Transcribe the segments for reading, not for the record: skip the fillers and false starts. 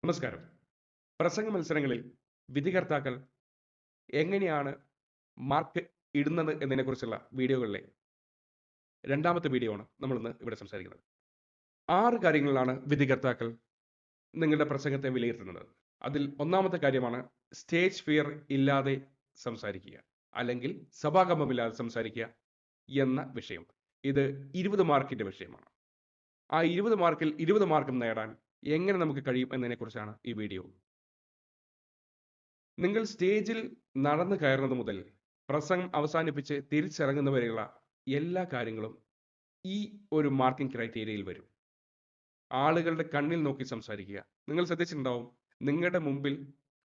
നമസ്കാരം. പ്രസംഗ മത്സരങ്ങളിൽ വിധികർത്താക്കൾ എങ്ങനെയാണ് മാർക്ക് ഇടുന്നത് എന്നതിനെക്കുറിച്ചുള്ള വീഡിയോകളിലെ രണ്ടാമത്തെ വീഡിയോ ആണ് നമ്മളിന്ന് ഇവിടെ സംസാരിക്കുന്നത്. 6 കാര്യങ്ങളിലാണ് വിധികർത്താക്കൾ നിങ്ങളുടെ പ്രസംഗത്തെ വിലയിരുത്തുന്നത്. അതിൽ ഒന്നാമത്തെ കാര്യമാണ് സ്റ്റേജ് ഫിയർ ഇല്ലാതെ സംസാരിക്കുക, അല്ലെങ്കിൽ സഭാകമ്പമില്ലാതെ സംസാരിക്കുക എന്ന വിഷയം. ഇത് 20 മാർക്കിന്റെ വിഷയമാണ്. ആ 20 മാർക്കിൽ 20 മാർക്കും നേടാൻ എങ്ങനെ നമുക്ക് കഴിയും എന്നതിനെക്കുറിച്ചാണ് ഈ വീഡിയോ. നിങ്ങൾ സ്റ്റേജിൽ നടന്നു കയറുന്നത് മുതൽ പ്രസംഗം അവസാനിപ്പിച്ച് തിരിച്ചിറങ്ങുന്നവരെയുള്ള എല്ലാ കാര്യങ്ങളും ഈ ഒരു മാർക്കിംഗ് ക്രൈറ്റീരിയയിൽ വരും. ആളുകളുടെ കണ്ണിൽ നോക്കി സംസാരിക്കുക. നിങ്ങൾ ശ്രദ്ധിച്ചിട്ടുണ്ടാവും, നിങ്ങളുടെ മുമ്പിൽ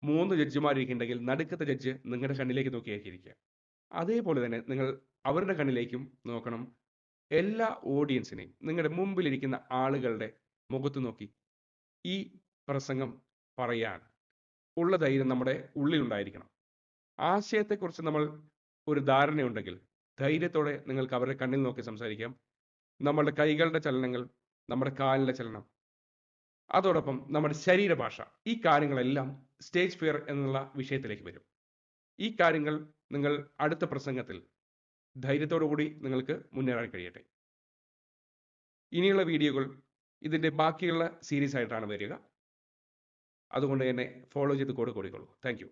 3 ജഡ്ജിമാരിരിക്കുന്നുണ്ടെങ്കിൽ നടുക്കത്തെ ജഡ്ജ് നിങ്ങളുടെ കണ്ണിലേക്ക് നോക്കിയായിരിക്കും ഇരിക്കുക. അതേപോലെ തന്നെ നിങ്ങൾ അവരുടെ കണ്ണിലേക്കും നോക്കണം. എല്ലാ ഓഡിയൻസിനെയും, നിങ്ങളുടെ മുമ്പിലിരിക്കുന്ന ആളുകളുടെ മുഖത്ത് നോക്കി ഈ പ്രസംഗം പറയാൻ ഉള്ള ധൈര്യം നമ്മുടെ ഉള്ളിലുണ്ടായിരിക്കണം. ആശയത്തെക്കുറിച്ച് നമ്മൾ ഒരു ധാരണയുണ്ടെങ്കിൽ ധൈര്യത്തോടെ നിങ്ങൾക്ക് അവരുടെ കണ്ണിൽ നോക്കി സംസാരിക്കാം. നമ്മുടെ കൈകളുടെ ചലനങ്ങൾ, നമ്മുടെ കാലിന്റെ ചലനം, അതോടൊപ്പം നമ്മുടെ ശരീരഭാഷ, ഈ കാര്യങ്ങളെല്ലാം സ്റ്റേജ് ഫിയർ എന്നുള്ള വിഷയത്തിലേക്ക് വരും. ഈ കാര്യങ്ങൾ നിങ്ങൾ അടുത്ത പ്രസംഗത്തിൽ ധൈര്യത്തോടു കൂടി നിങ്ങൾക്ക് മുന്നേറാൻ കഴിയട്ടെ. ഇനിയുള്ള വീഡിയോകൾ ഇതിന്റെ ബാക്കിയുള്ള സീരീസ് ആയിട്ടാണ് വരിക. അതുകൊണ്ട് എന്നെ ഫോളോ ചെയ്ത് കൂടെ കൂടിക്കോളൂ. Thank you.